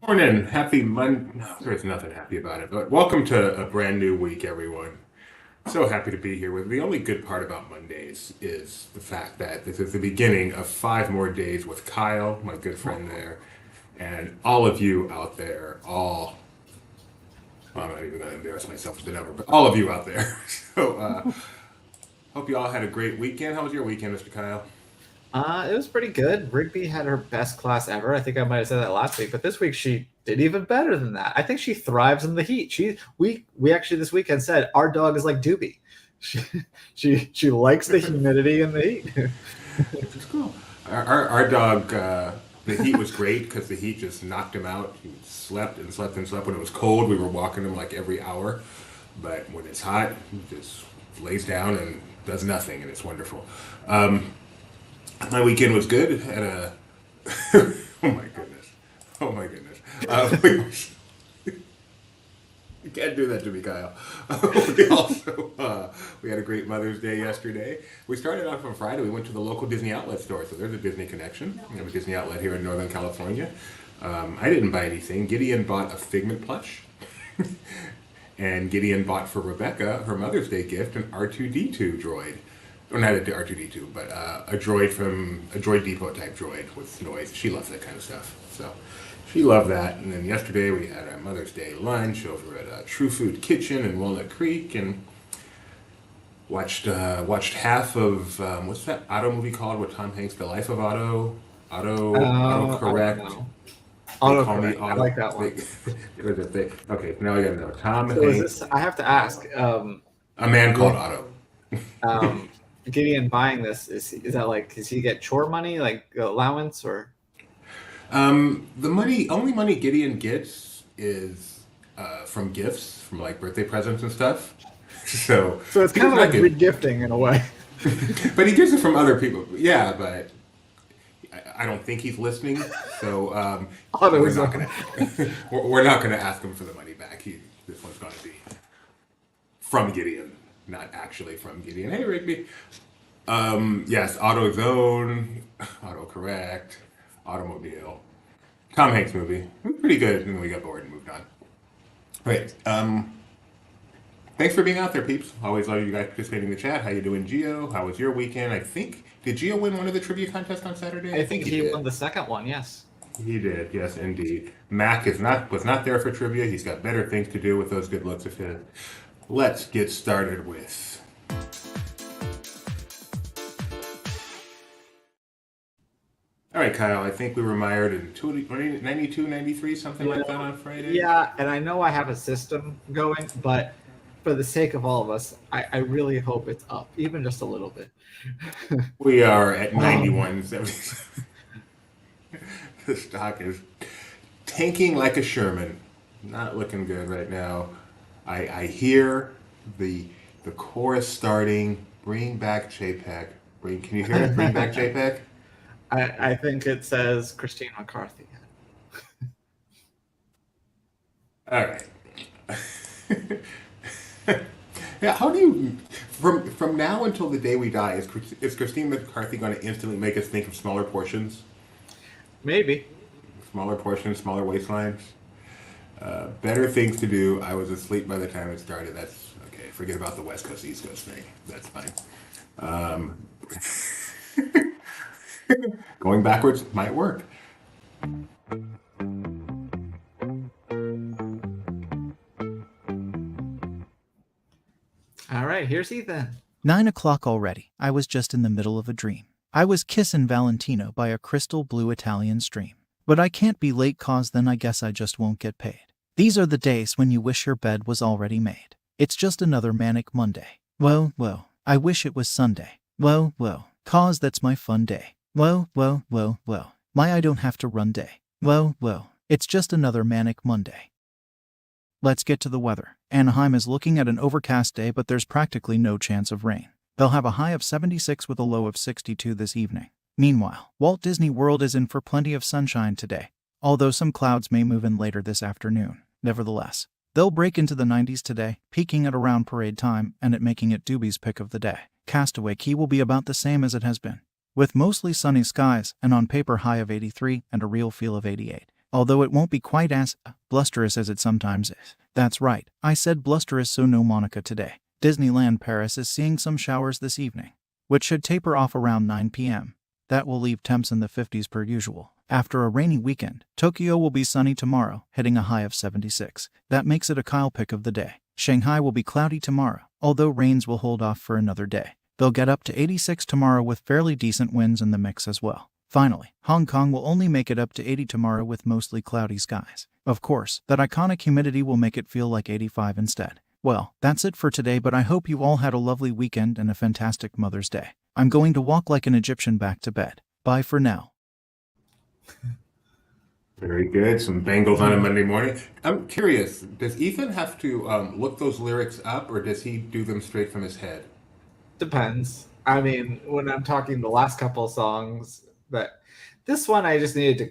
Morning, happy Monday. No, there's nothing happy about it, but welcome to a brand new week, everyone. So happy to be here with. The only good part about Mondays is the fact that this is the beginning of 5 more days with Kyle, my good friend there, and all of you out there. Well, I'm not even going to embarrass myself with the number, but all of you out there. So, hope you all had a great weekend. How was your weekend, Mr. Kyle? It was pretty good. Rigby had her best class ever. I think I might have said that last week, but this week she did even better than that. I think she thrives in the heat. We actually this weekend said our dog is like Doobie. She she likes the humidity and the heat. It's cool. Our dog, the heat was great because the heat just knocked him out. He slept and slept and slept. When it was cold, we were walking him like every hour. But when it's hot, he just lays down and does nothing, and it's wonderful. Um, my weekend was good. Had a oh my goodness, oh my goodness. We You can't do that to me, Kyle. We had a great Mother's Day yesterday. We started off on Friday. We went to the local Disney outlet store, so there's a Disney connection. We have a Disney outlet here in Northern California. I didn't buy anything. Gideon bought a Figment plush, and Gideon bought for Rebecca her Mother's Day gift an R2D2 droid. Or not a R2D2, but a droid from a Droid Depot type droid with noise. She loves that kind of stuff. So she loved that. And then yesterday we had our Mother's Day lunch over at True Food Kitchen in Walnut Creek and watched half of what's that Otto movie called with Tom Hanks? The Life of Otto. Auto I don't correct. know. They call me Autocorrect. I Otto. like that They, one. okay, now I gotta know. Tom So is Hanks, this? I have to ask. a man called With Otto. um, Gideon buying this, is that like? Does he get chore money, like allowance, or? The only money Gideon gets is from gifts, from like birthday presents and stuff. So So it's he kind does of not like get, regifting in a way. but he gets it from other people. Yeah, but I don't think he's listening. So we're not AutoZone. gonna we're not gonna ask him for the money back. This one's gonna be from Gideon, not actually from Gideon. Hey Rigby. Yes, AutoZone, autocorrect, automobile. Tom Hanks movie. It was pretty good, and then we got bored and moved on. Right. Thanks for being out there, peeps. Always love you guys participating in the chat. How you doing, Gio? How was your weekend? I think did Gio win one of the trivia contests on Saturday? I I think think he he won did. the second one. Yes. He did. Yes, indeed. Mac is not was not there for trivia. He's got better things to do with those good looks of his. Let's get started with. All right, Kyle. I think we were mired in 92, 93, something Yeah, like that on Friday. yeah, and I know I have a system going, but for the sake of all of us, I really hope it's up, even just a little bit. We are at Um, 91.77. The stock is tanking like a Sherman. Not looking good right now. I hear the the chorus starting. Bring back JPEG. Can you hear it? Bring back JPEG. I think it says Christine McCarthy. All right. Yeah. How do you from now until the day we die? Is Christine McCarthy going to instantly make us think of smaller portions? Maybe. Smaller portions, smaller waistlines. Better things to do. I was asleep by the time it started. That's okay. Forget about the West Coast East Coast thing. That's fine. Um, Going backwards might work. All right, here's Ethan. 9 o'clock already. I was just in the middle of a dream. I was kissin' Valentino by a crystal blue Italian stream. But I can't be late cause then I guess I just won't get paid. These are the days when you wish your bed was already made. It's just another manic Monday. Well, I wish it was Sunday. Cause that's my fun day. My I don't have to run day. It's just another manic Monday. Let's get to the weather. Anaheim is looking at an overcast day, but there's practically no chance of rain. They'll have a high of 76 with a low of 62 this evening. Meanwhile, Walt Disney World is in for plenty of sunshine today, although some clouds may move in later this afternoon. Nevertheless, they'll break into the 90s today, peaking at around parade time and it making it Doobie's pick of the day. Castaway Key will be about the same as it has been, with mostly sunny skies, and on paper high of 83 and a real feel of 88. although it won't be quite as blusterous as it sometimes is. That's right, I said blusterous, so no Monica today. Disneyland Paris is seeing some showers this evening, which should taper off around 9 p.m. That will leave temps in the 50s per usual. After a rainy weekend, Tokyo will be sunny tomorrow, hitting a high of 76. That makes it a Kyle pick of the day. Shanghai will be cloudy tomorrow, although rains will hold off for another day. They'll get up to 86 tomorrow with fairly decent winds in the mix as well. Finally, Hong Kong will only make it up to 80 tomorrow with mostly cloudy skies. Of course, that iconic humidity will make it feel like 85 instead. Well, that's it for today, but I hope you all had a lovely weekend and a fantastic Mother's Day. I'm going to walk like an Egyptian back to bed. Bye for now. Very good. Some Bengals on a Monday morning. I'm curious, does Ethan have to look those lyrics up, or does he do them straight from his head? Depends. I mean, when I'm talking the last couple of songs, but this one I just needed to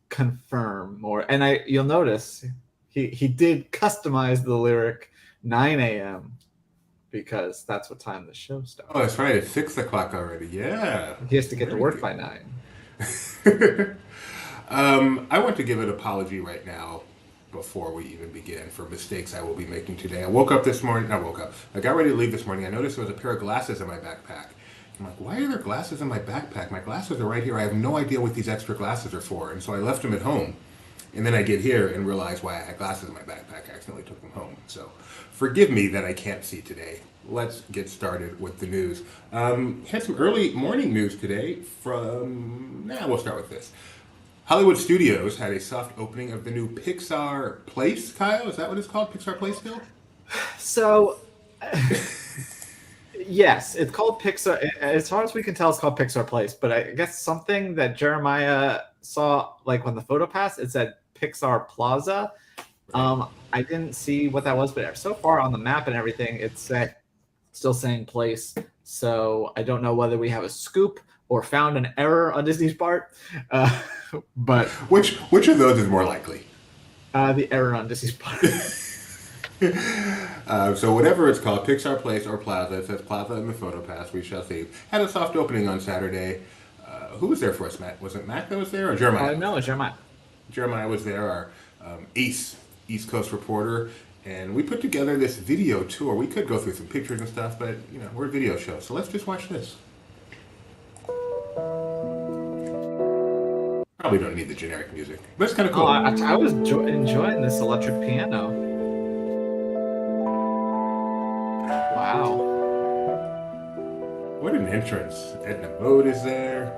confirm more. And you'll notice he did customize the lyric 9 a.m. because that's what time the show starts. Oh, that's right. It's 6 o'clock already. Yeah. He has to get Very to work good. by 9. I want to give an apology right now before we even begin for mistakes I will be making today. I woke up this morning. I got ready to leave this morning. I noticed there was a pair of glasses in my backpack. I'm like, why are there glasses in my backpack? My glasses are right here. I have no idea what these extra glasses are for. And so I left them at home. And then I get here and realize why I had glasses in my backpack. I accidentally took them home. So forgive me that I can't see today. Let's get started with the news. Had some early morning news today we'll start with this. Hollywood Studios had a soft opening of the new Pixar Place, Kyle? Is that what it's called? Pixar Place still? So, yes, it's called Pixar. As far as we can tell, it's called Pixar Place. But I guess something that Jeremiah saw, like when the photo passed, it said Pixar Plaza. I didn't see what that was, but so far on the map and everything, it's still saying place. So I don't know whether we have a scoop or found an error on Disney's part. But Which of those is more likely? the error on Disney's part. So whatever it's called, Pixar Place or Plaza, it says Plaza in the photo pass, we shall see. Had a soft opening on Saturday. Who was there for us, Matt? Was it Matt that was there or Jeremiah? No, it's Jeremiah. Jeremiah was there, our East Coast reporter, and we put together this video tour. We could go through some pictures and stuff, but we're a video show, so let's just watch this. Probably don't need the generic music, but it's kind of cool. I was enjoying this electric piano. Wow. What an entrance. Edna Mode is there.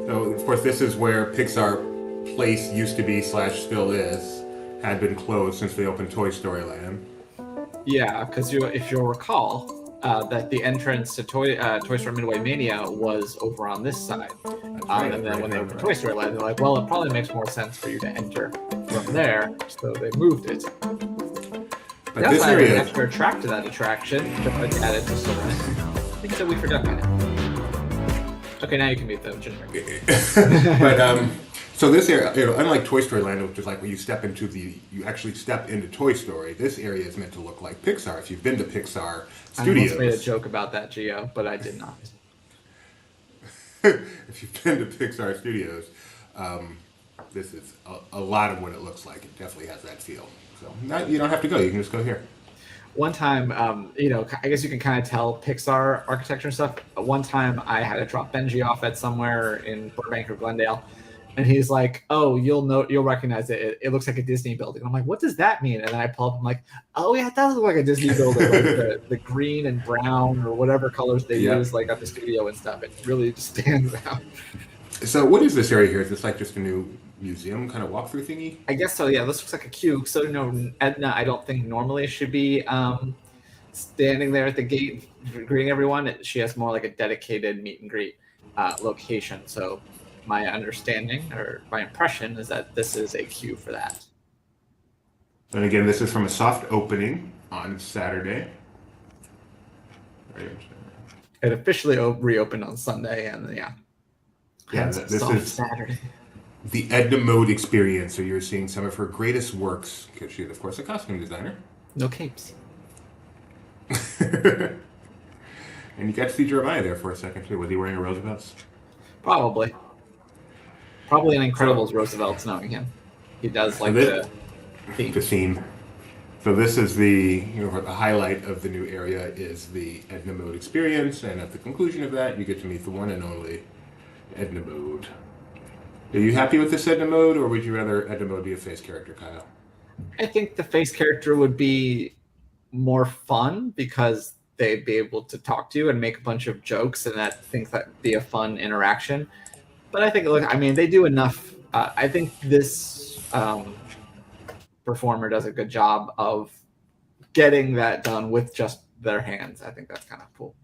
So, of course, this is where Pixar Place used to be / still is. Had been closed since they opened Toy Story Land. Yeah, because if you'll recall, that the entrance to Toy Story Midway Mania was over on this side. Right, and then right, when they right, opened right. Toy Story Land, they're like, well, it probably makes more sense for you to enter from there, so they moved it. But They this also added an area, extra track to that attraction to add it to Soarin'. I think that we forgot that. Okay, now you can meet the generic. but so this area, unlike Toy Story Land, which is like when you actually step into Toy Story, this area is meant to look like Pixar. If you've been to Pixar I Studios, almost made a joke about that, Gio, but I did not. if you've been to Pixar Studios, this is a lot of what it looks like. It definitely has that feel. So you don't have to go. You can just go here. One time, I guess you can kind of tell Pixar architecture and stuff. One time I had to drop Benji off at somewhere in Burbank or Glendale, and he's like, "Oh, you'll recognize it. It looks like a Disney building." And I'm like, "What does that mean?" And then I pull up, I'm like, "Oh yeah, it does look like a Disney building, like the green and brown or whatever colors they use, like at the studio and stuff. It really just stands out." So what is this area here? Is this like just a new museum kind of walkthrough thingy? I guess so. Yeah, this looks like a queue. So Edna, I don't think normally should be standing there at the gate greeting everyone. She has more like a dedicated meet and greet location. So my understanding or my impression is that this is a queue for that. And again, this is from a soft opening on Saturday. It officially reopened on Sunday, and Yeah, hence this soft is Saturday. the Edna Mode experience. So you're seeing some of her greatest works, because she is, of course, a costume designer. No capes. And you got to see Jeremiah there for a second, too. Was he wearing a Roosevelt's? Probably. Probably an Incredibles Roosevelt's knowing him. He does like the theme. The theme. So this is the highlight of the new area is the Edna Mode experience, and at the conclusion of that, you get to meet the one and only Edna Mode. Are you happy with this Edna Mode, or would you rather Edna Mode be a face character, Kyle? I think the face character would be more fun because they'd be able to talk to you and make a bunch of jokes, and that'd be a fun interaction. But I think, they do enough. I think this performer does a good job of getting that done with just their hands. I think that's kind of cool.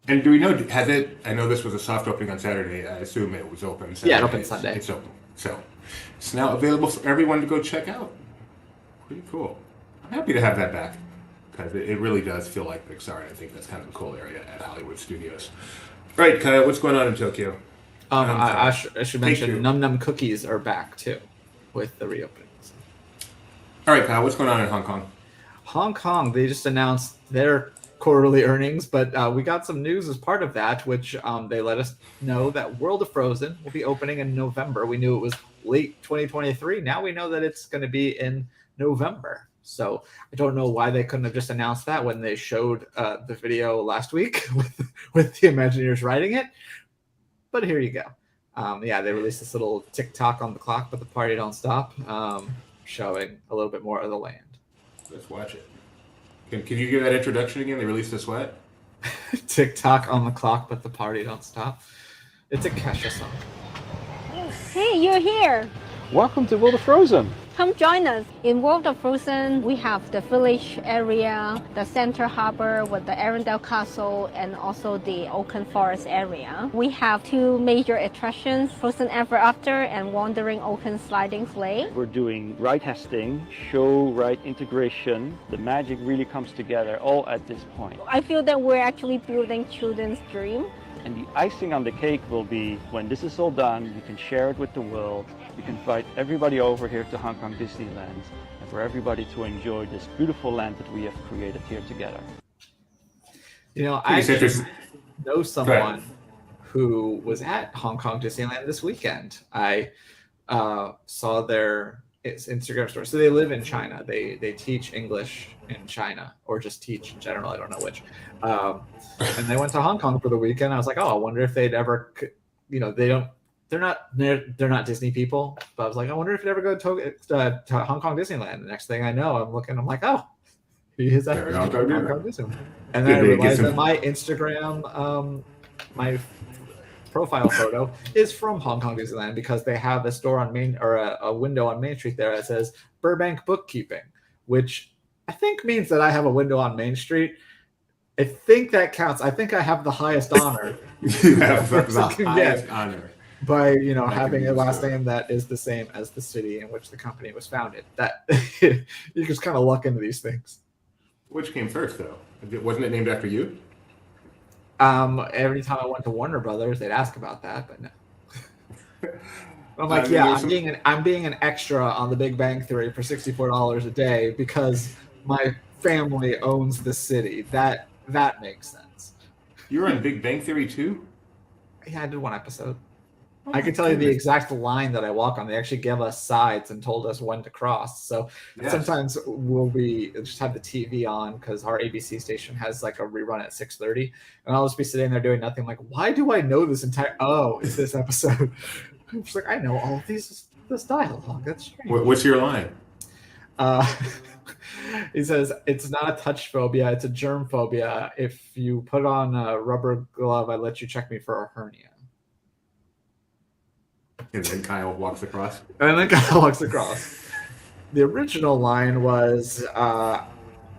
And do we know, I know this was a soft opening on Saturday. I assume it was open Saturday. Yeah, it opened Sunday. It's open. So it's now available for everyone to go check out. Pretty cool. I'm happy to have that back because it really does feel like Pixar. And I think that's kind of a cool area at Hollywood Studios. Right, Kyle, what's going on in Tokyo? I should mention Num Num Cookies are back too with the reopenings. All right, Kyle, what's going on in Hong Kong? Hong Kong, they just announced their quarterly earnings, but we got some news as part of that, which they let us know that World of Frozen will be opening in November. We knew it was late 2023. Now we know that it's going to be in November. So I don't know why they couldn't have just announced that when they showed the video last week with the Imagineers writing it. But here you go. They released this little tick-tock on the clock, but the party don't stop, showing a little bit more of the land. Let's watch it. Can you give that introduction again? They released this what? Tick-tock on the clock, but the party don't stop. It's a Kesha song. Hey, you're here. Welcome to World of Frozen. Come join us. In World of Frozen, we have the village area, the center harbor with the Arendelle Castle, and also the Oaken Forest area. We have two major attractions, Frozen Ever After and Wandering Oaken Sliding Sleigh. We're doing ride testing, show ride integration. The magic really comes together all at this point. I feel that we're actually building children's dream. And the icing on the cake will be when this is all done, you can share it with the world. You can invite everybody over here to Hong Kong Disneyland and for everybody to enjoy this beautiful land that we have created here together. I know someone who was at Hong Kong Disneyland this weekend. I saw their Instagram story. So they live in China. They teach English in China, or just teach in general. I don't know which. And they went to Hong Kong for the weekend. I was like, I wonder if they'd ever, they're not Disney people. But I was like, I wonder if they'd ever go to Hong Kong Disneyland. The next thing I know, I'm like, he is at Hong Kong Disneyland. And then I realized that my Instagram, my profile photo is from Hong Kong Disneyland because they have a store on a window on Main Street there that says Burbank Bookkeeping, which I think means that I have a window on Main Street. I think that counts. I think I have the highest honor. You have the highest honor by having a last name that is the same as the city in which the company was founded. That you just kind of luck into these things. Which came first, though? Wasn't it named after you? Every time I went to Warner Brothers, they'd ask about that, but no. I'm like, I'm being an extra on The Big Bang Theory for $64 a day because my family owns the city. That makes sense. You were on Big Bang Theory too? Yeah, I did one episode. I could tell you the exact line that I walk on. They actually give us sides and told us when to cross. So sometimes we'll just have the TV on because our ABC station has like a rerun at 6:30, and I'll just be sitting there doing nothing. Like, why do I know this entire? Oh, it's this episode. I'm just like, I know all of this dialogue. That's strange. What's your line? He says, it's not a touch phobia, it's a germ phobia. If you put on a rubber glove, I let you check me for a hernia. And then Kyle walks across. The original line was,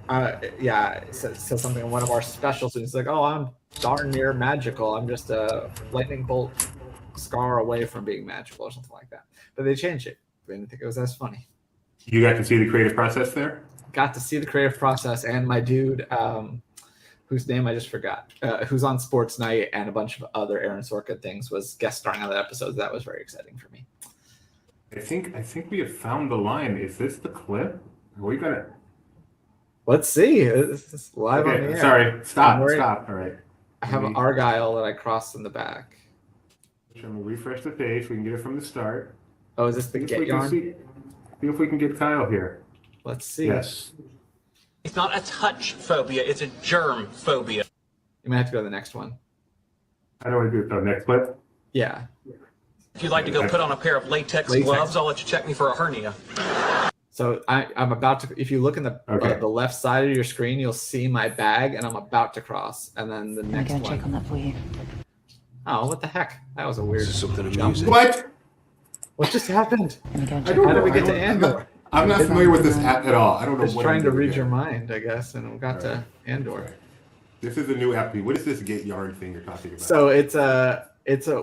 it says something in one of our special students, like, I'm darn near magical. I'm just a lightning bolt scar away from being magical or something like that. But they changed it. They didn't think it was as funny. You got to see the creative process there? Got to see the creative process, and my dude, whose name I just forgot, who's on Sports Night and a bunch of other Aaron Sorkin things, was guest starring on that episode. That was very exciting for me. I think we have found the line. Is this the clip? Are we gonna? Let's see. It's live on the air. Sorry. Stop. All right. I have an Argyle that I crossed in the back. I'm gonna refresh the page. We can get it from the start. Oh, is this the See if get we can yarn? see if we can get Kyle here. Let's see. Yes. It's not a touch phobia, it's a germ phobia. You might have to go to the next one. How do I do it? Oh, next clip. Yeah. If you'd like to go put on a pair of latex gloves, I'll let you check me for a hernia. So I'm about to. If you look in the left side of your screen, you'll see my bag, and I'm about to cross. And then the next one. I'm gonna check on that for you. Oh, what the heck? That was a weird Something jump. amusing. What? What just happened? Let me go and I check. don't How know. did we get to I don't- Andor? I'm not familiar with this app at all. I don't know Just what trying I'm to doing read here. your mind, I guess, and we got to Andor. This is a new app. What is this get yarn thing you're talking about? So it's a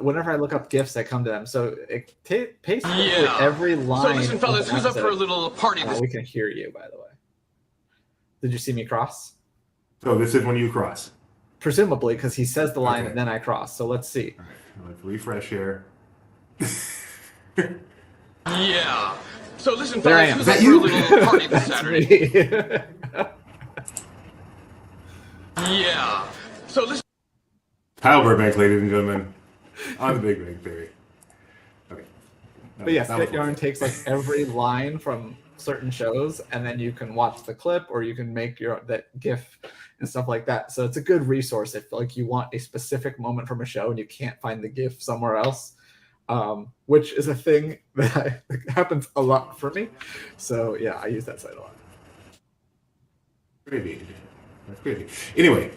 whenever I look up GIFs, I come to them. So it basically Yeah. every line. So listen, of fellas, an who's up for a episode- little party this we can hear you, by the way. Did you see me cross? So this is when you cross. Presumably, because he says the line Okay. and then I cross. So let's see. All right, let's refresh here. Yeah. So listen, There I fellas, am. who's Is up that for a you? little party this That's Saturday? me. Yeah. So listen. Kyle Burbank, ladies and gentlemen, on the Big Bang Theory. Okay. But yes, That was Get Yarn takes like every line from certain shows, and then you can watch the clip, or you can make that GIF and stuff like that. So it's a good resource if like you want a specific moment from a show and you can't find the GIF somewhere else, which is a thing that happens a lot for me. So yeah, I use that site a lot. crazy. That's crazy. Anyway,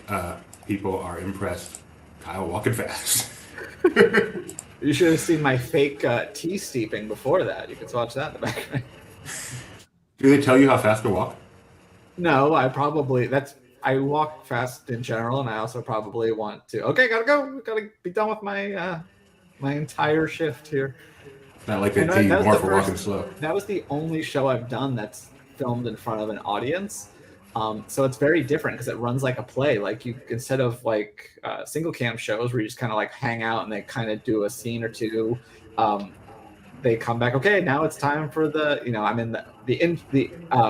people are impressed. Kyle walking fast. You should have seen my fake tea steeping before that. You could watch that in the background. Do they tell you how fast to walk? No, I walk fast in general, and I also probably want to. Okay, gotta go. Gotta be done with my my entire shift here. It's not like they And tell you that was more the for first- walking slow. That was the only show I've done that's filmed in front of an audience. So it's very different because it runs like a play. Like you, instead of like single cam shows where you just kind of like hang out and they kind of do a scene or two, they come back. Okay, now it's time for I'm in the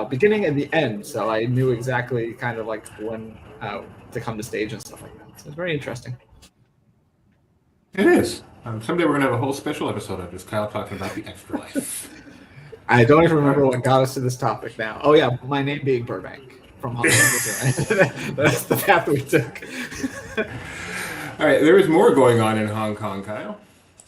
beginning and the end, so I knew exactly kind of like when to come to stage and stuff like that. So it's very interesting. It is. Someday we're gonna have a whole special episode of just Kyle talking about the extra life. I don't even remember what got us to this topic now. Oh yeah, my name being Burbank from Hong Kong. That's the path we took. All right, there is more going on in Hong Kong, Kyle.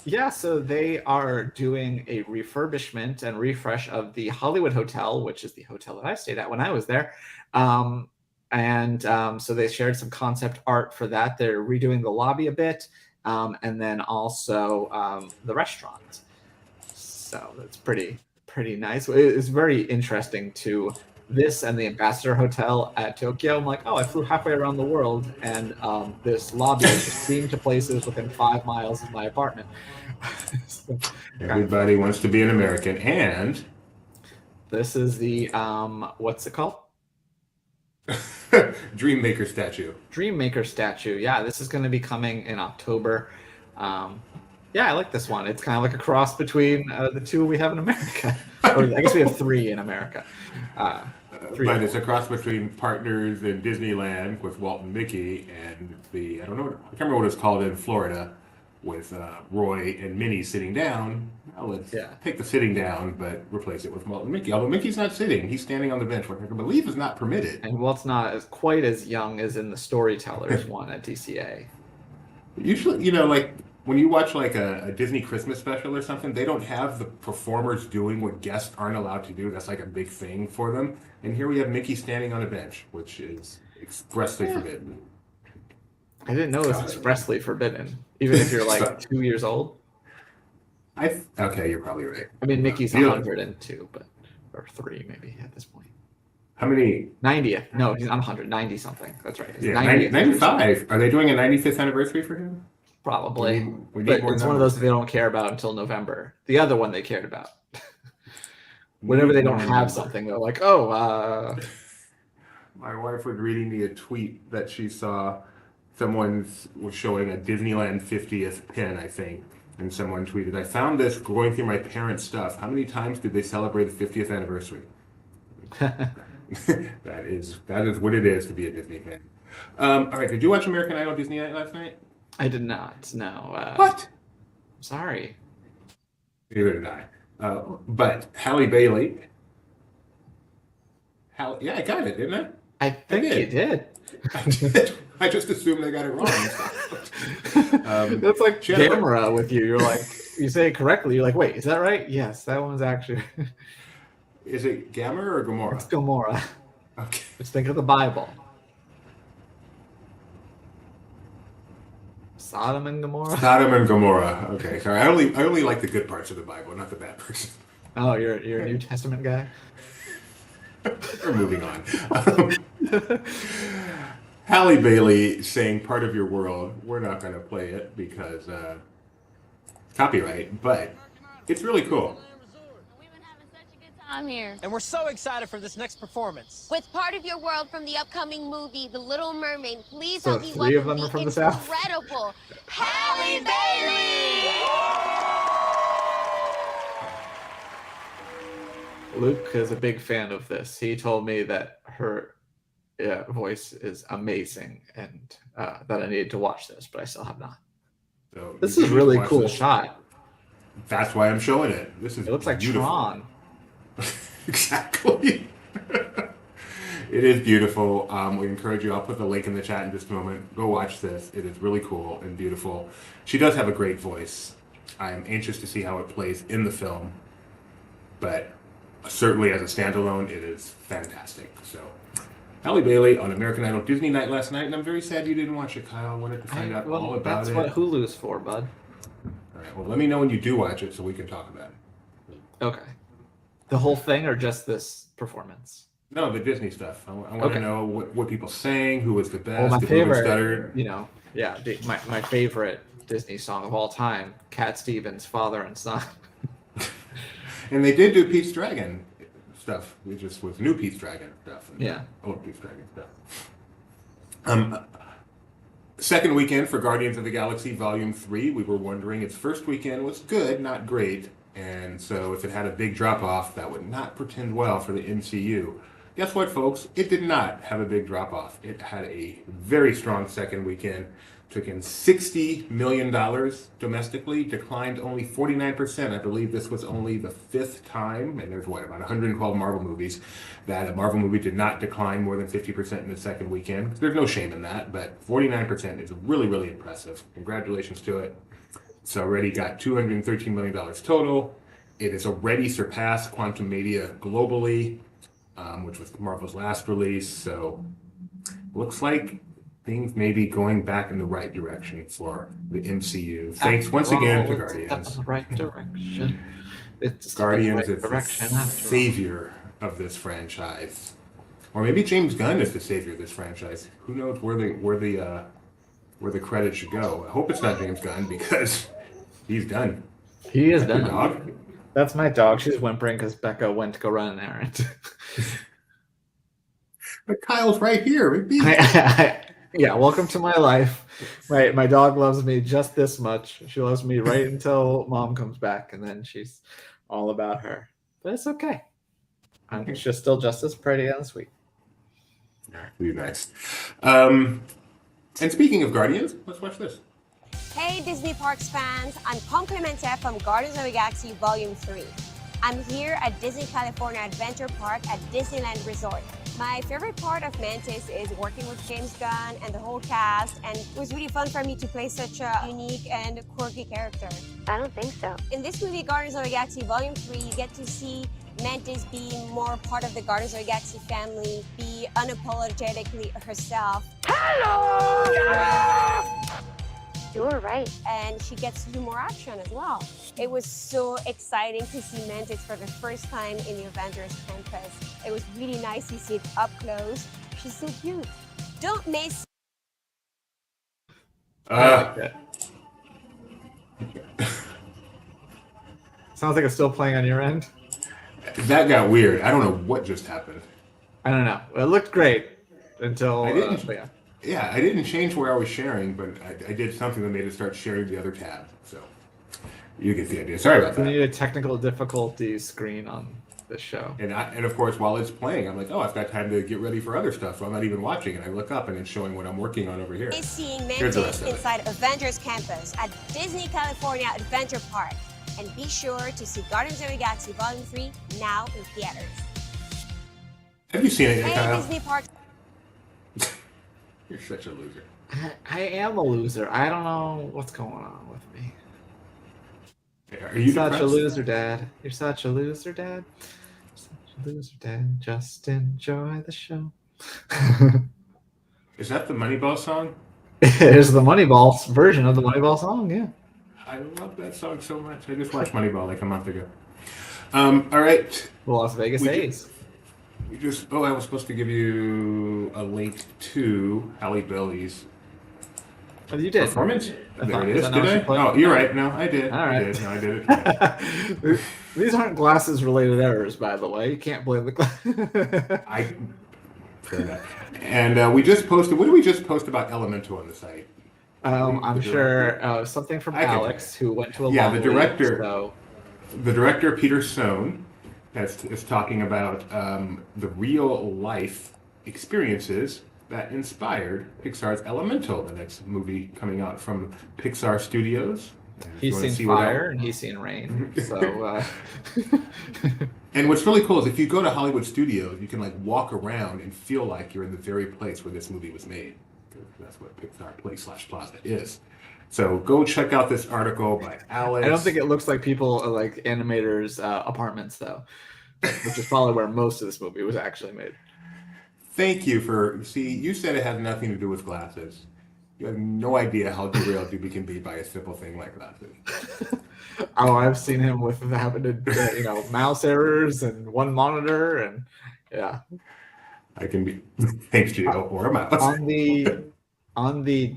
Yeah, so they are doing a refurbishment and refresh of the Hollywood Hotel, which is the hotel that I stayed at when I was there. So they shared some concept art for that. They're redoing the lobby a bit, and then also the restaurant. So that's pretty nice. It's very interesting to this and the Ambassador Hotel at Tokyo. I'm like, oh, I flew halfway around the world, and this lobby is just beamed to places within 5 miles of my apartment. So, Everybody wants to be an American, and this is the what's it called? Dreammaker statue. Dreammaker statue. Yeah, this is going to be coming in October. Yeah, I like this one. It's kind of like a cross between the two we have in America. Or I guess we have 3 in America. But it's a cross between Partners in Disneyland with Walt and Mickey and I can't remember what it's called in Florida with Roy and Minnie sitting down. Well, let's take the sitting down, but replace it with Walt and Mickey. Although Mickey's not sitting, he's standing on the bench, which I believe is not permitted. And Walt's not quite as young as in the Storytellers one at DCA. Usually, like when you watch like a Disney Christmas special or something, they don't have the performers doing what guests aren't allowed to do. That's like a big thing for them. And here we have Mickey standing on a bench, which is expressly forbidden. I didn't know it was expressly forbidden, even if you're like 2 years old. Okay, you're probably right. I mean, Mickey's 102, or 3 maybe at this point. How many? 90th. No, he's not 100. 90 something. That's right. Yeah, 95. Are they doing a 95th anniversary for him? Probably. We need But more it's one of those they don't care about until November. The other one they cared about. Whenever they don't have something, they're like, oh, My wife was reading me a tweet that she saw. Someone was showing a Disneyland 50th pin, I think. And someone tweeted, I found this going through my parents' stuff. How many times did they celebrate the 50th anniversary? That is what it is to be a Disney fan. All right, did you watch American Idol Disney Night last night? I did not. No. What? Sorry. Neither did I. But Halle Bailey. Yeah, I got it, didn't I? I think you did. I did. I just assumed I got it wrong. That's like she had a- camera with you. You're like, you say it correctly. You're like, wait, is that right? Yes, that one's actually. Is it Gamma or Gamora? It's Gomorrah. Okay. Just think of the Bible. Sodom and Gomorrah. Sodom and Gomorrah. Okay, sorry. I only like the good parts of the Bible, not the bad parts. Oh, you're a New Testament guy. We're moving on. Halle Bailey saying "Part of Your World." We're not going to play it because copyright, but it's really cool. We've been having such a good time here. And we're so excited for this next performance. With Part of Your World from the upcoming movie, The Little Mermaid, please So help me 3 of welcome them are the from the South? incredible Halle Bailey! Luke is a big fan of this. He told me that her voice is amazing and that I needed to watch this, but I still have not. So This you is can really watch cool this. shot. That's why I'm showing it. This is It looks like beautiful. Tron. Exactly. It is beautiful. We encourage you. I'll put the link in the chat in just a moment. Go watch this. It is really cool and beautiful. She does have a great voice. I am anxious to see how it plays in the film, but certainly as a standalone, it is fantastic. So, Halle Bailey on American Idol Disney Night last night, and I'm very sad you didn't watch it, Kyle. I wanted to find out all about that's it. what Hulu's for, bud. All right. Well, let me know when you do watch it so we can talk about it. Okay. The whole thing or just this performance? No, the Disney stuff. I want Okay. to know what people sang, who was the best, Well, my if anyone favorite, stuttered. my favorite Disney song of all time, Cat Stevens, Father and Son. And they did do Pete's Dragon stuff. We just with new Pete's Dragon stuff. And Yeah. old Pete's Dragon stuff. Second weekend for Guardians of the Galaxy Volume 3. We were wondering, its first weekend was good, not great. And so if it had a big drop off, that would not portend well for the MCU. Guess what, folks? It did not have a big drop off. It had a very strong second weekend. Took in $60 million domestically, declined only 49%. I believe this was only the 5th time, and there's about 112 Marvel movies, that a Marvel movie did not decline more than 50% in the second weekend. There's no shame in that, but 49% is really, really impressive. Congratulations to it. It's already got $213 million total. It has already surpassed Quantumania globally, which was Marvel's last release. So looks like things may be going back in the right direction for the MCU. Thanks once again to Guardians. The right direction. It's Guardians the is right direction the after all. savior of this franchise. Or maybe James Gunn is the savior of this franchise. Who knows where the credit should go? I hope it's not James Gunn because he's done. He is Is that your done. dog? That's my dog. She's whimpering because Becca went to go run an errand. But Kyle's right here. It'd be- Yeah, welcome to my life. My dog loves me just this much. She loves me right until mom comes back, and then she's all about her. But it's okay. She's still just as pretty and sweet. Be nice. And speaking of Guardians, let's watch this. Hey Disney Parks fans, I'm Complimente from Guardians of the Galaxy Volume 3. I'm here at Disney California Adventure Park at Disneyland Resort. My favorite part of Mantis is working with James Gunn and the whole cast, and it was really fun for me to play such a unique and quirky character. I don't think so. In this movie, Guardians of the Galaxy Volume 3, you get to see Mantis being more part of the Guardians of the Galaxy family, be unapologetically herself. You were right. And she gets to do more action as well. It was so exciting to see Mantis for the first time in the Avengers campus. It was really nice to see it up close. She's so cute. Don't miss. Sounds like it's still playing on your end. That got weird. I don't know what just happened. I don't know. It looked great until I didn't. but yeah. Yeah, I didn't change where I was sharing, but I did something that made it start sharing the other tab. So you get the idea. Sorry about We that. need a technical difficulty screen on this show. And of course, while it's playing, I'm like, oh, I've got time to get ready for other stuff, so I'm not even watching it. I look up and it's showing what I'm working on over here. Is seeing Here's the Mantis rest of it. inside Avengers Campus at Disney California Adventure Park. And be sure to see Guardians of the Galaxy Volume 3 now in theaters. Have you seen it yet, Hey, Kyle? Disney Parks. You're such a loser. I am a loser. I don't know what's going on with me. Are you You're such a depressed? loser, Dad. You're such a loser, Dad. Such a loser, Dad. Just enjoy the show. Is that the Moneyball song? Here's the Moneyball version of the Moneyball song, yeah. I love that song so much. I just watched Moneyball like a month ago. All right. The Las Vegas A's. I was supposed to give you a link to Halle Bailey's Oh, you did. performance. I There thought- it is. I know Did she I? played- Oh, you're right. No, I did. All I right. did. No, I did it. These aren't glasses related errors, by the way. You can't blame the glass. Fair enough. And we just posted. What did we just post about Elemental on the site? I'm sure something from I can Alex, who went to a Yeah, long the week, director. so The director Peter Sohn is talking about the real life experiences that inspired Pixar's Elemental, the next movie coming out from Pixar Studios. If you he's wanna seen see what fire and he's seen rain. So And what's really cool is if you go to Hollywood Studios, you can like walk around and feel like you're in the very place where this movie was made. That's what Pixar Place / Plaza is. So go check out this article by Alex. I don't think it looks like people like animators' apartments, though, which is probably where most of this movie was actually made. Thank you for you said it has nothing to do with glasses. You have no idea how derailed you can be by a simple thing like glasses. Oh, I've seen him with having to, mouse errors and one monitor, and yeah. I can be thanks to you or a mouse. On the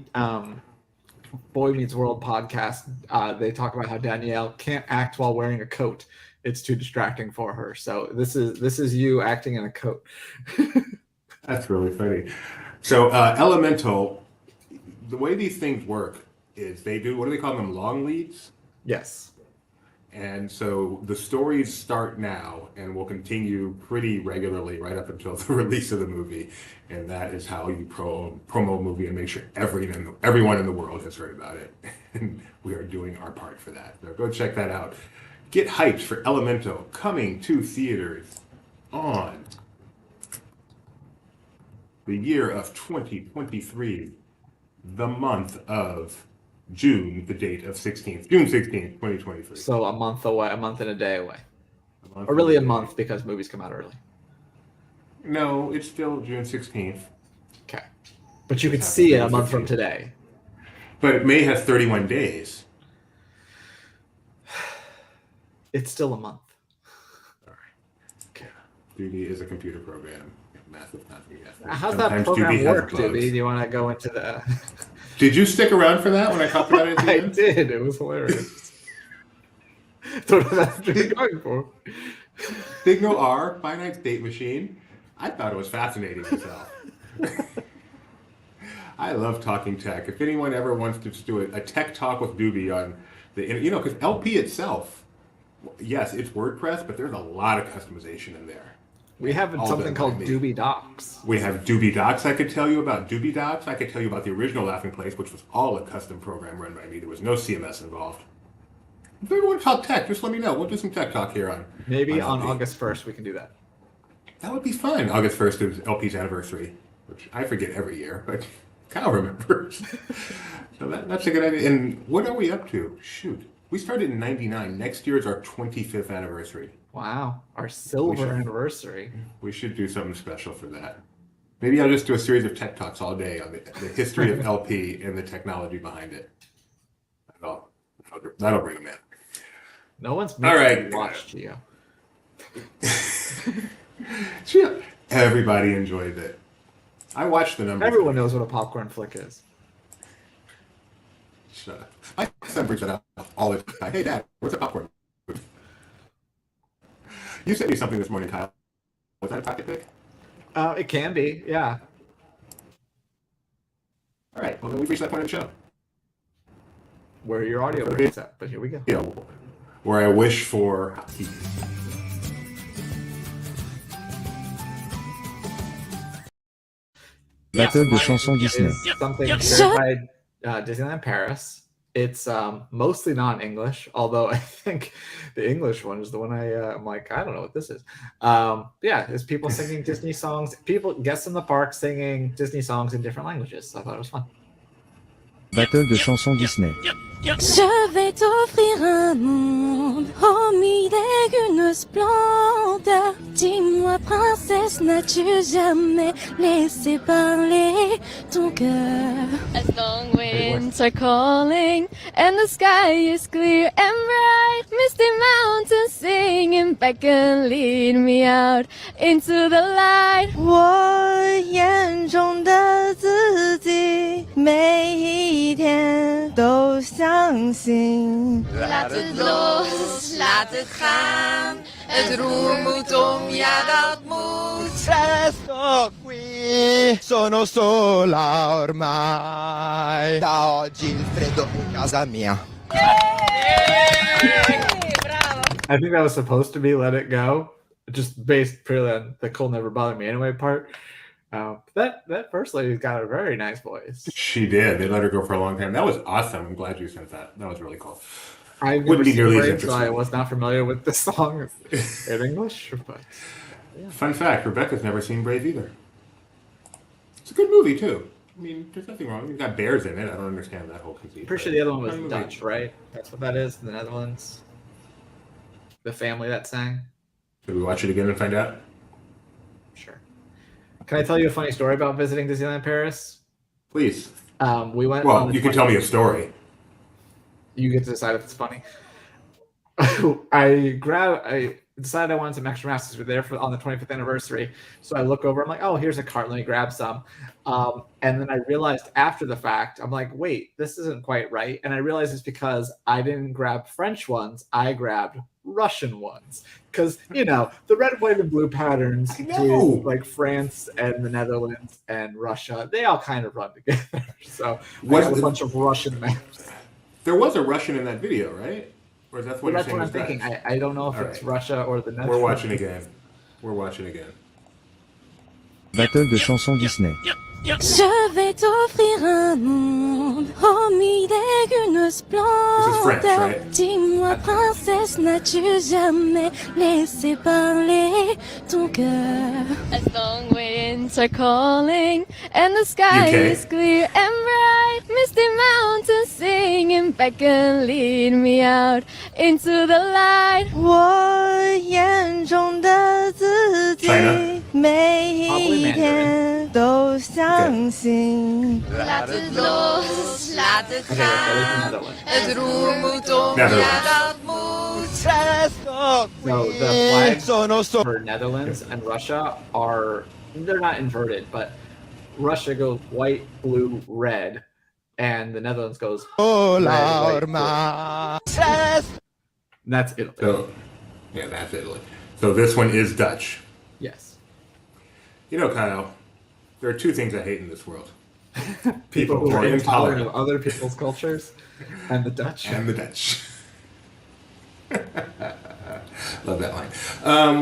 Boy Meets World podcast, they talk about how Danielle can't act while wearing a coat. It's too distracting for her. So this is you acting in a coat. That's really funny. So Elemental, the way these things work is they do, what do they call them, long leads? Yes. And so the stories start now and will continue pretty regularly right up until the release of the movie. And that is how you promo a movie and make sure everyone in the world has heard about it. And we are doing our part for that. So go check that out. Get hyped for Elemental coming to theaters on the year of 2023, the month of June, the date of June 16th, 2023. So a month away, a month and a day away. month Or really a away. month because movies come out early. No, it's still June 16th. Okay. But you could It's see it a June month from 16th. today. But May has 31 days. It's still a month. Doobie is a computer program. Massive nothing. How's that Sometimes program Doobie has work, bugs. Doobie? Do you want to go into the... Did you stick around for that when I talked about it at the I end? did. It was hilarious. That's what I'm going for. Signal R, finite state machine. I thought it was fascinating myself. I love talking tech. If anyone ever wants to just do a tech talk with Doobie on the, because LP itself, yes, it's WordPress, but there's a lot of customization in there. We have All something done called by me. Doobie Docs. We have Doobie Docs I could tell you about. Doobie Docs, I could tell you about the original Laughing Place, which was all a custom program run by me. There was no CMS involved. If you want to talk tech, just let me know. We'll do some tech talk here on. Maybe on LP. August 1st we can do that. That would be fun. August 1st is LP's anniversary, which I forget every year, but Kyle remembers. So that's a good idea. And what are we up to? Shoot. We started in 99. Next year is our 25th anniversary. Wow. Our silver should. anniversary. We should do something special for that. Maybe I'll just do a series of tech talks all day on the history of LP and the technology behind it. That'll bring them in. No one's All right. me watch, Gio. Gee, everybody enjoyed it. I watched the numbers. Everyone knows what a popcorn flick is. Shut up. My son brings that up all the time. Hey, Dad, what's a popcorn? You sent me something this morning, Kyle. Was that a pocket pick? It can be, yeah. All right. Well, then we've reached that point of the show. Where your audio Okay. breaks up, but here we go. Where I wish for. Battle de chansons Disney. is something shared by Disneyland Paris. It's mostly non-English, although I think the English one is the one I'm like, I don't know what this is. Yeah, it's people singing Disney songs. People, guests in the park singing Disney songs in different languages. So I thought it was fun. Battle de chansons Disney. Je vais t'offrir un monde au milieu d'une splendeur. Dis-moi, princesse, n'as-tu jamais laissé parler ton cœur? A long winds are calling, and the sky is clear and bright. Misty mountains singing back and lead me out into the light. 我眼中的自己，每一天都相信. Laat het los, laat het gaan. Het roer moet om, ja dat moet. Resto qui, sono sola ormai. Da oggi il freddo è casa mia. I think that was supposed to be Let It Go, just based purely on the Cold Never Bothered Me Anyway part. That first lady's got a very nice voice. She did. They let her go for a long time. That was awesome. I'm glad you sent that. That was really cool. I Wouldn't be nearly as so interesting. I was not familiar with the song in English, but yeah. Fun fact: Rebecca's never seen Brave either. It's a good movie too. I mean, there's nothing wrong. You've got bears in it. I don't understand that whole conceit. Pretty sure the other one was Dutch, right? That's what that is. The Netherlands. The family that sang. Should we watch it again and find out? Sure. Can I tell you a funny story about visiting Disneyland Paris? Please. We went. Well, you can tell me a story. You get to decide if it's funny. I decided I wanted some extra masks. We were there on the 25th anniversary. So I look over, I'm like, oh, here's a cart. Let me grab some. And then I realized after the fact, I'm like, wait, this isn't quite right. And I realized it's because I didn't grab French ones. I grabbed Russian ones. Because, you know, the red, white, and blue patterns between like France and the Netherlands and Russia, they all kind of run together. So I got a bunch of Russian maps. There was a Russian in that video, right? Or is that what Well, you're that's saying? what I'm thinking. I don't know if All it's right. Russia or the Netherlands. We're watching again. We're watching again. Battle de chansons Disney. Je vais t'offrir un monde au milieu d'une splendeur. Dis-moi, princesse, n'as-tu jamais laissé parler ton cœur? As long winds are calling, and the sky is clear and bright. Misty mountains singing back and lead me out into the light. 我眼中的自己，每一天都相信. Laat het los, laat het gaan. Het roer moet om, ja dat moet. So the flags for Netherlands and Russia they're not inverted, but Russia goes white, blue, red, and the Netherlands goes red, white, blue. That's Italy. So, yeah, that's Italy. So this one is Dutch. Yes. You know, Kyle, there are two things I hate in this world. People who are intolerant of other people's cultures, and the Dutch. And the Dutch. Love that line.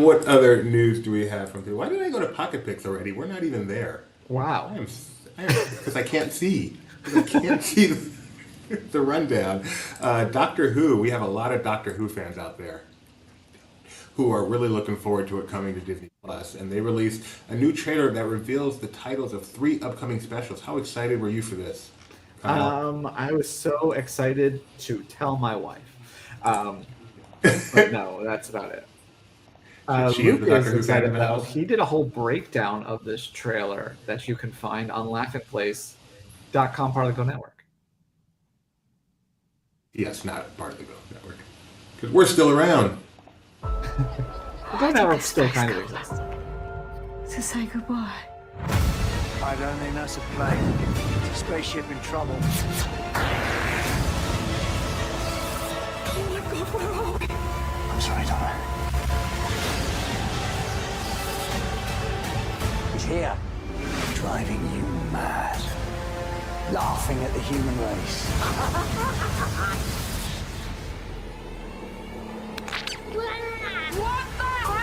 What other news do we have from people? Why did I go to Pocket Picks already? We're not even there. Wow. Because I can't see. I can't see the rundown. Doctor Who. We have a lot of Doctor Who fans out there who are really looking forward to it coming to Disney Plus. And they released a new trailer that reveals the titles of 3 upcoming specials. How excited were you for this? I was so excited to tell my wife. But no, that's about it. Luke is excited though. He did a whole breakdown of this trailer that you can find on laughingplace.com, part of the Go Network. Yes, not part of the Go Network. Because we're still around. The Go Network still kind of exists. To say goodbye. I don't think that's a plane. It's a spaceship in trouble. Oh my God, where are we? I'm sorry, Donna. He's here, driving you mad, laughing at the human race.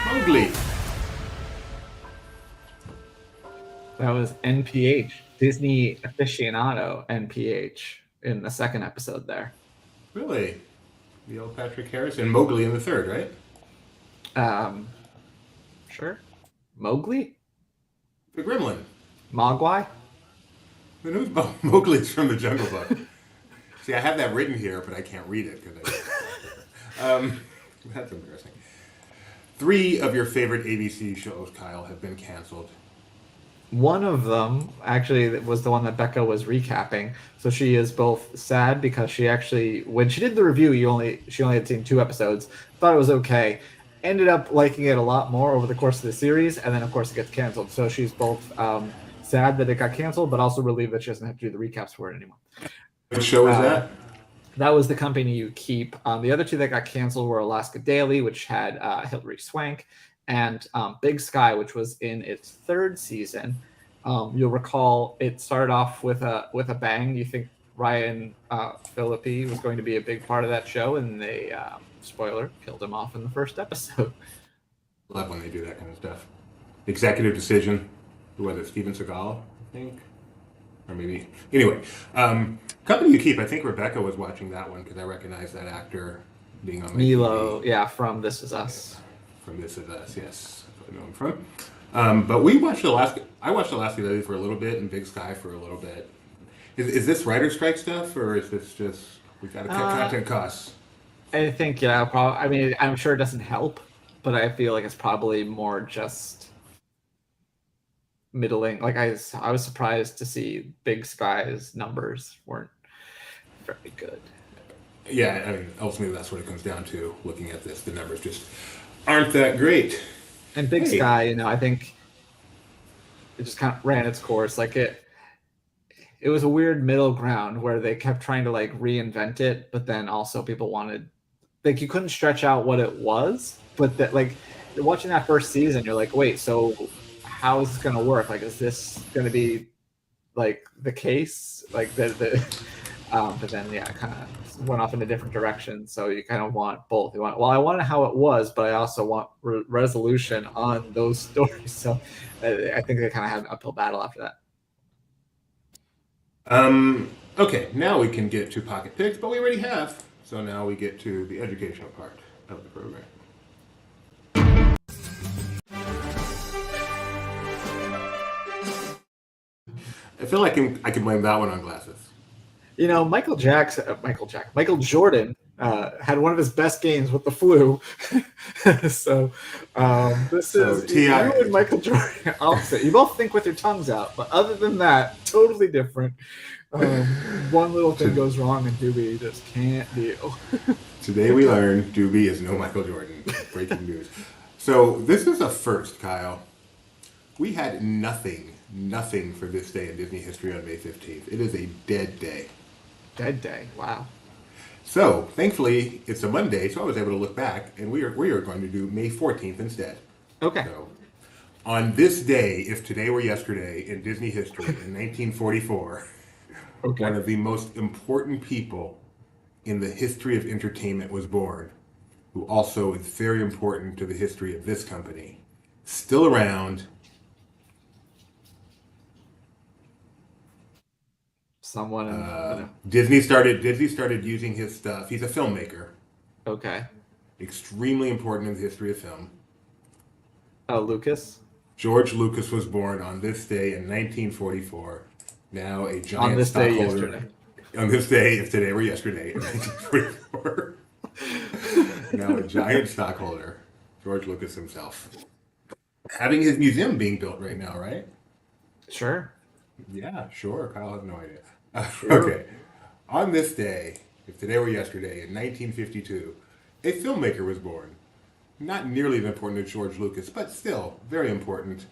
Mowgli. That was NPH, Disney aficionado NPH in the second episode there. Really? The old Patrick Harris and Mowgli in the third, right? Sure. Mowgli? The Gremlin. Mogwai? Mowgli's from the Jungle Book. See, I have that written here, but I can't read it. That's embarrassing. 3 of your favorite ABC shows, Kyle, have been canceled. One of them actually was the one that Becca was recapping. So she is both sad because she actually, when she did the review, she only had seen 2 episodes, thought it was okay, ended up liking it a lot more over the course of the series, and then of course it gets canceled. So she's both sad that it got canceled, but also relieved that she doesn't have to do the recaps for it anymore. What show is that? That was The Company You Keep. The other 2 that got canceled were Alaska Daily, which had Hilary Swank, and Big Sky, which was in its 3rd season. You'll recall it started off with a bang. You think Ryan Phillippe was going to be a big part of that show, and they, spoiler, killed him off in the 1st episode. Love when they do that kind of stuff. Executive decision. Who was it? Steven Seagal, I think? Or maybe. Anyway, Company You Keep, I think Rebecca was watching that one because I recognize that actor being on Milo, yeah, from This Is Us. From This Is Us, yes. That's what I know him from. But we watched I watched Alaska Daily for a little bit and Big Sky for a little bit. Is this writer strike stuff, or is this just we've got to cut content costs? I think, yeah, probably. I mean, I'm sure it doesn't help, but I feel like it's probably more just middling. Like I was surprised to see Big Sky's numbers weren't very good. Yeah, I mean, ultimately that's what it comes down to. Looking at this, the numbers just aren't that great. And Big Sky, I think it just kind of ran its course. Like it was a weird middle ground where they kept trying to like reinvent it, but then also people wanted, like, you couldn't stretch out what it was. But that, like, watching that 1st season, you're like, wait, so how is this going to work? Like, is this going to be like the case? Like but then yeah, it kind of went off in a different direction. So you kind of want both. You want, well, I want how it was, but I also want resolution on those stories. So I think they kind of had an uphill battle after that. Okay, now we can get to pocket picks, but we already have. So now we get to the educational part of the program. I feel like I can blame that one on glasses. Michael Jordan had one of his best games with the flu. So this is you and Michael Jordan opposite. You both think with your tongues out, but other than that, totally different. One little thing goes wrong and Doobie just can't deal. Today we learned Doobie is no Michael Jordan. Breaking news. So this is a first, Kyle. We had nothing for this day in Disney history on May 15th. It is a dead day. Dead day. Wow. So thankfully it's a Monday, so I was able to look back, and we are going to do May 14th instead. Okay. So on this day, if today were yesterday in Disney history in 1944, one of the most important people in the history of entertainment was born, who also is very important to the history of this company. Still around. Someone Disney started using his stuff. He's a filmmaker. Okay. Extremely important in the history of film. Lucas? George Lucas was born on this day in 1944. Now a giant on this stockholder. Day yesterday. On this day, if today were yesterday, in 1944. Now a giant stockholder. George Lucas himself. Having his museum being built right now, right? Sure. Yeah, sure. Kyle has no idea. Sure. Okay. On this day, if today were yesterday, in 1952, a filmmaker was born. Not nearly as important as George Lucas, but still very important.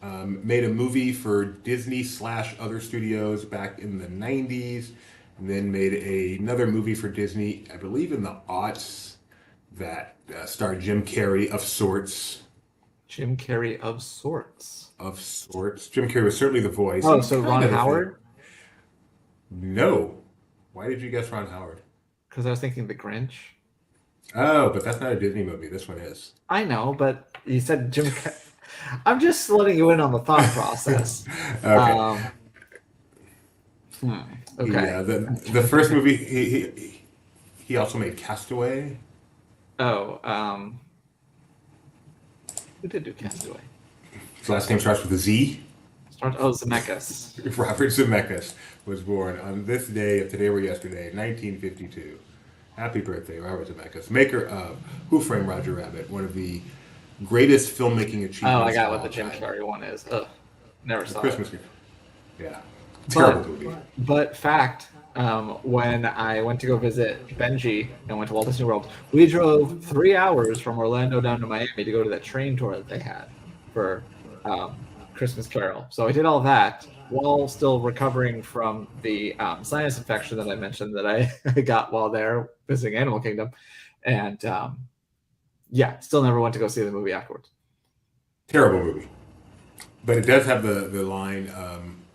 Made a movie for Disney / other studios back in the 90s, and then made another movie for Disney, I believe in the aughts, that starred Jim Carrey of sorts. Jim Carrey of sorts. Of sorts. Jim Carrey was certainly the voice. Oh, so Ron Howard? No. Why did you guess Ron Howard? Because I was thinking The Grinch. Oh, but that's not a Disney movie. This one is. I know, but you said Jim. I'm just letting you in on the thought process. Okay. Okay. Yeah, the first movie he also made Castaway. Oh, who did do Castaway? His last name starts with a Z. Zemeckis. Robert Zemeckis was born on this day, if today were yesterday, 1952. Happy birthday, Robert Zemeckis, maker of Who Framed Roger Rabbit, one of the greatest filmmaking achievements. Oh, I got of what all the Jim time. Carrey one is. Ugh, never saw Christmas it. Eve. Yeah, terrible movie. But fact, when I went to go visit Benji and went to Walt Disney World, we drove 3 hours from Orlando down to Miami to go to that train tour that they had for Christmas Carol. So I did all that while still recovering from the sinus infection that I mentioned that I got while there visiting Animal Kingdom. And yeah, still never went to go see the movie afterwards. Terrible movie. But it does have the line,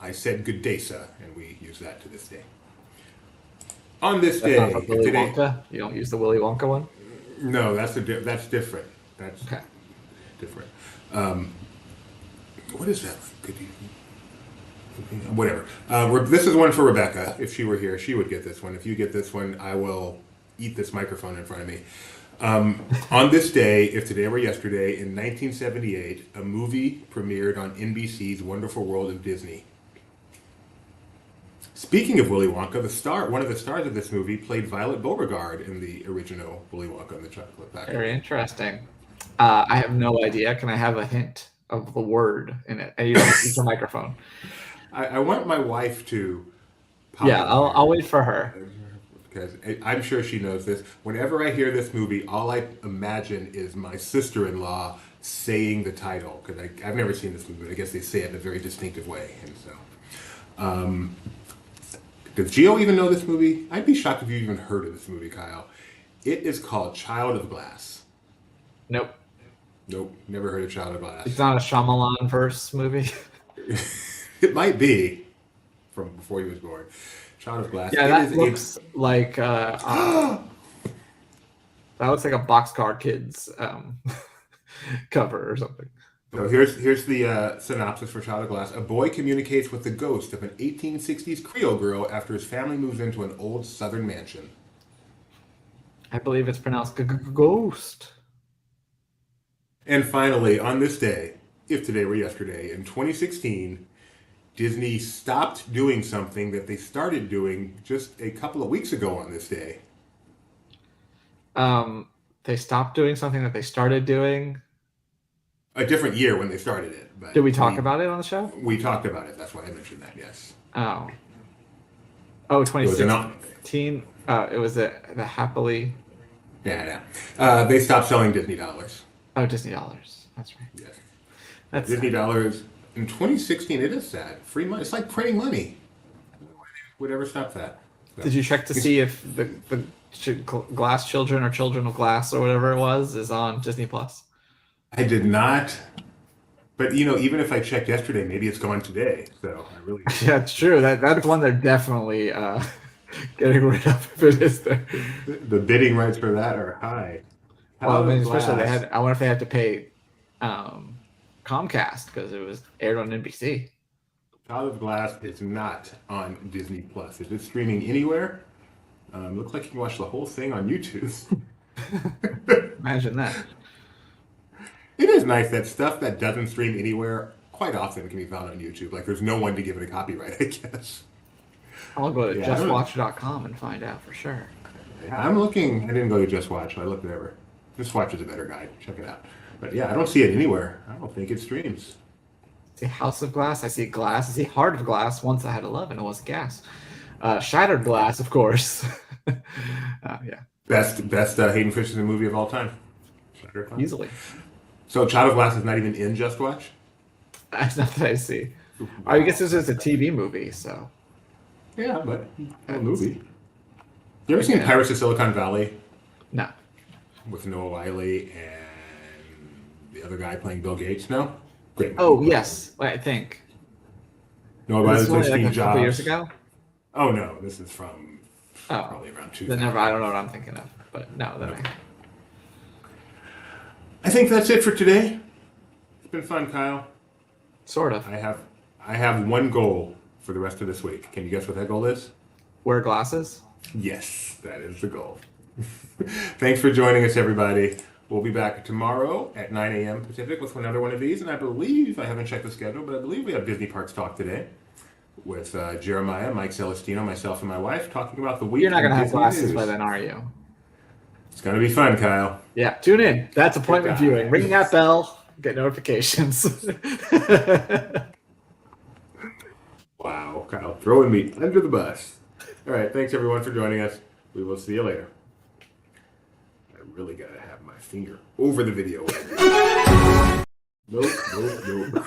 I said good day, sir, and we use that to this day. On this That's day, not for Willy today, Wonka? You don't use the Willy Wonka one? No, that's different. That's okay. Different. What is that? Good evening. Whatever. This is one for Rebecca. If she were here, she would get this one. If you get this one, I will eat this microphone in front of me. On this day, if today were yesterday, in 1978, a movie premiered on NBC's Wonderful World of Disney. Speaking of Willy Wonka, one of the stars of this movie played Violet Beauregard in the original Willy Wonka and the Chocolate Factory. Very interesting. I have no idea. Can I have a hint of the word in it? And you don't use a microphone. I want my wife to. Yeah, I'll wait for her. Because I'm sure she knows this. Whenever I hear this movie, all I imagine is my sister-in-law saying the title. Because I've never seen this movie, but I guess they say it in a very distinctive way. And so, does Gio even know this movie? I'd be shocked if you even heard of this movie, Kyle. It is called Child of Glass. Nope. Nope, never heard of Child of Glass. It's not a Shyamalan verse movie. It might be from before he was born. Child of Glass. Yeah, that looks like that looks like a Boxcar Kids cover or something. So here's the synopsis for Child of Glass. A boy communicates with the ghost of an 1860s Creole girl after his family moves into an old southern mansion. I believe it's pronounced ghost. And finally, on this day, if today were yesterday, in 2016, Disney stopped doing something that they started doing just a couple of weeks ago on this day. They stopped doing something that they started doing. A different year when they started it. But did we talk about it on the show? We talked about it. That's why I mentioned that, yes. Oh, 2016. It was the Happily. Yeah. They stopped selling Disney dollars. Oh, Disney dollars. That's right. Yes. That's Disney dollars. In 2016, it is sad. Free money. It's like printing money. Would ever stop that? So. Did you check to see if the Glass Children or Children of Glass or whatever it was is on Disney Plus? I did not. But, even if I checked yesterday, maybe it's gone today. So I really... Yeah, it's true. That's one they're definitely getting rid of if it is there. The bidding rights for that are high. Well, I mean, especially I wonder if they had to pay Comcast because it was aired on NBC. Child of Glass is not on Disney Plus. Is it streaming anywhere? Looks like you can watch the whole thing on YouTube. Imagine that. It is nice that stuff that doesn't stream anywhere quite often can be found on YouTube. Like there's no one to give it a copyright, I guess. I'll go to justwatch.com and find out for sure. Yeah, I'm looking. I didn't go to Just Watch. I looked there. Just Watch is a better guide. Check it out. But yeah, I don't see it anywhere. I don't think it streams. I see House of Glass. I see Glass. I see Heart of Glass. Once I had 11, it was gas. Shattered Glass, of course. Yeah. Best Hayden Christensen movie of all time. Shattered Glass. Easily. So Child of Glass is not even in Just Watch? That's not that I see. I guess this is a TV movie, so. Yeah, but a movie. You ever seen Pirates of Silicon Valley? No. With Noah Wyle and the other guy playing Bill Gates? No? Great movie. Oh, yes. I think. Noah Wyle plays Steve like a Jobs. couple years ago? Oh, no. This is from probably around 2000. I don't know what I'm thinking of. But no, I think that's it for today. It's been fun, Kyle. Sort of. I have one goal for the rest of this week. Can you guess what that goal is? Wear glasses? Yes, that is the goal. Thanks for joining us, everybody. We'll be back tomorrow at 9 a.m. Pacific with another one of these. And I believe, I haven't checked the schedule, but I believe we have Disney Parks Talk today with Jeremiah, Mike Celestino, myself, and my wife talking about the week. You're not going to have Disney glasses news. by then, are you? It's going to be fun, Kyle. Yeah, tune in. That's appointment viewing. Ring that bell. Get notifications. Wow, Kyle, throwing me under the bus. All right, thanks everyone for joining us. We will see you later. I really got to have my finger over the video. Nope.